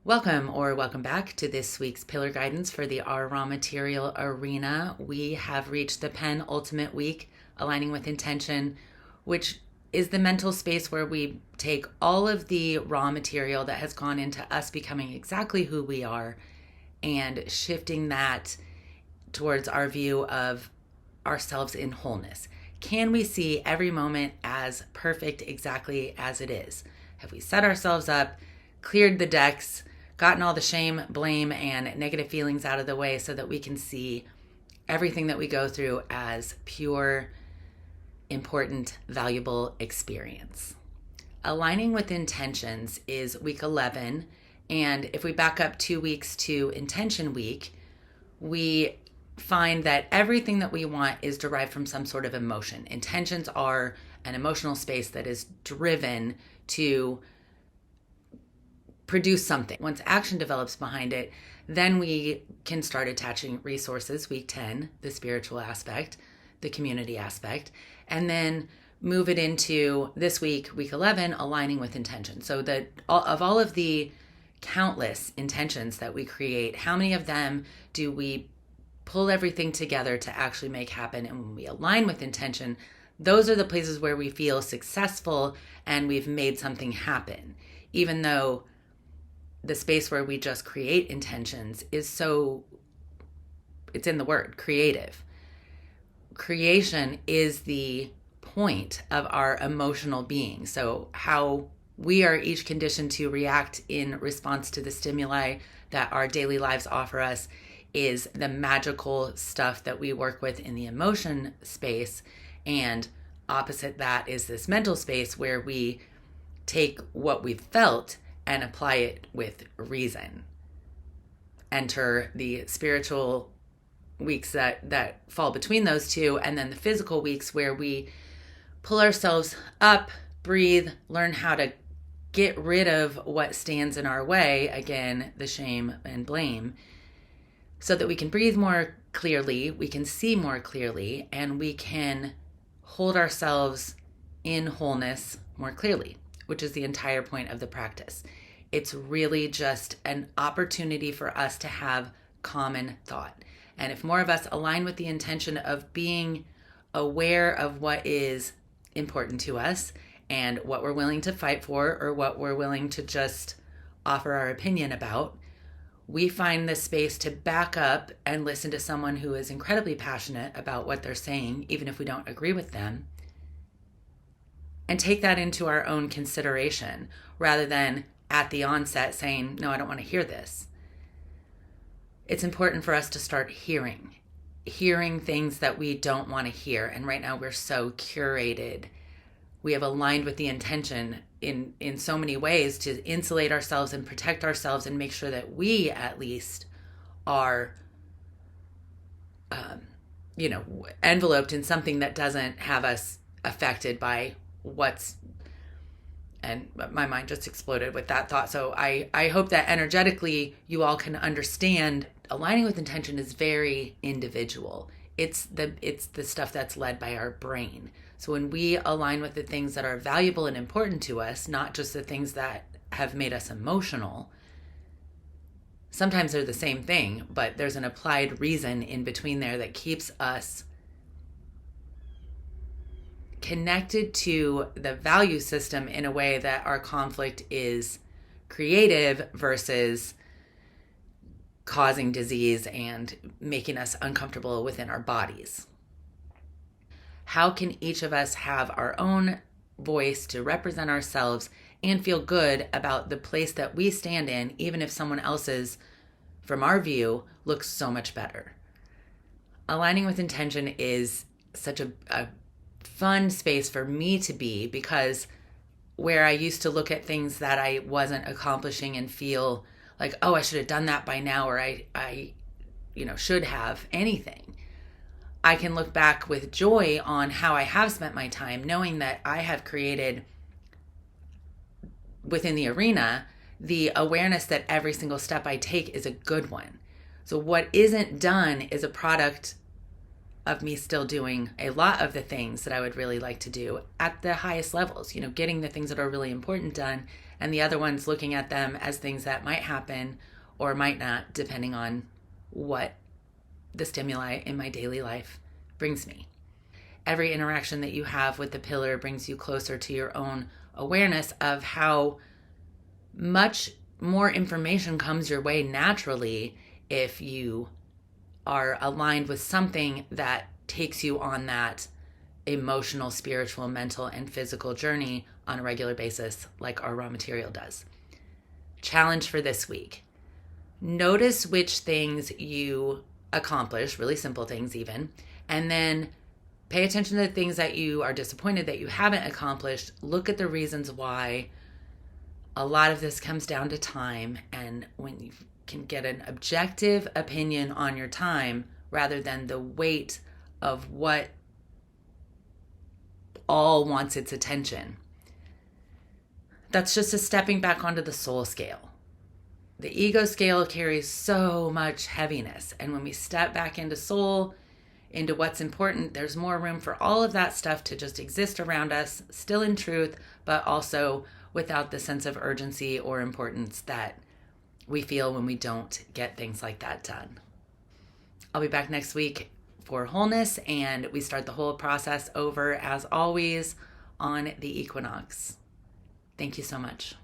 Welcome back to this week's Pillar Guidance for the Our Raw Material Arena. We have reached the penultimate week, aligning with intention, which is the mental space where we take all of the raw material that has gone into us becoming exactly who we are and shifting that towards our view of ourselves in wholeness. Can we see every moment as perfect exactly as it is? Have we set ourselves up, cleared the decks, gotten all the shame, blame, and negative feelings out of the way so that we can see everything that we go through as pure, important, valuable experience? Aligning with intentions is week 11. And if we back up 2 weeks to intention week, we find that everything that we want is derived from some sort of emotion. Intentions are an emotional space that is driven to produce something. Once action develops behind it, then we can start attaching resources, week 10, the spiritual aspect, the community aspect, and then move it into this week, week 11, aligning with intention. So that of all of the countless intentions that we create, how many of them do we pull everything together to actually make happen? And when we align with intention, those are the places where we feel successful and we've made something happen, even though the space where we just create intentions is it's in the word, creative. Creation is the point of our emotional being. So how we are each conditioned to react in response to the stimuli that our daily lives offer us is the magical stuff that we work with in the emotion space. And opposite that is this mental space where we take what we've felt and apply it with reason. Enter the spiritual weeks that fall between those two, and then the physical weeks where we pull ourselves up, breathe, learn how to get rid of what stands in our way, again, the shame and blame, so that we can breathe more clearly, we can see more clearly, and we can hold ourselves in wholeness more clearly, which is the entire point of the practice. It's really just an opportunity for us to have common thought. And if more of us align with the intention of being aware of what is important to us and what we're willing to fight for or what we're willing to just offer our opinion about, we find the space to back up and listen to someone who is incredibly passionate about what they're saying, even if we don't agree with them, and take that into our own consideration rather than at the onset saying, no, I don't want to hear this. It's important for us to start hearing things that we don't want to hear. And right now we're so curated. We have aligned with the intention in so many ways to insulate ourselves and protect ourselves and make sure that we at least are, enveloped in something that doesn't have us affected by and my mind just exploded with that thought. So I hope that energetically you all can understand aligning with intention is very individual. It's the stuff that's led by our brain. So when we align with the things that are valuable and important to us, not just the things that have made us emotional, sometimes they're the same thing, but there's an applied reason in between there that keeps us connected to the value system in a way that our conflict is creative versus causing disease and making us uncomfortable within our bodies. How can each of us have our own voice to represent ourselves and feel good about the place that we stand in, even if someone else's, from our view, looks so much better? Aligning with intention is such a fun space for me to be, because where I used to look at things that I wasn't accomplishing and feel like, oh, I should have done that by now, or I should have anything, I can look back with joy on how I have spent my time, knowing that I have created within the arena the awareness that every single step I take is a good one. So what isn't done is a product of me still doing a lot of the things that I would really like to do at the highest levels, getting the things that are really important done, and the other one's looking at them as things that might happen or might not, depending on what the stimuli in my daily life brings me. Every interaction that you have with the pillar brings you closer to your own awareness of how much more information comes your way naturally if you are aligned with something that takes you on that emotional, spiritual, mental, and physical journey on a regular basis, like our raw material does. Challenge for this week. Notice which things you accomplish, really simple things even, and then pay attention to the things that you are disappointed that you haven't accomplished. Look at the reasons why. A lot of this comes down to time, and when you can get an objective opinion on your time rather than the weight of what all wants its attention. That's just a stepping back onto the soul scale. The ego scale carries so much heaviness, and when we step back into soul, into what's important, there's more room for all of that stuff to just exist around us, still in truth, but also without the sense of urgency or importance that we feel when we don't get things like that done. I'll be back next week for wholeness, and we start the whole process over as always on the equinox. Thank you so much.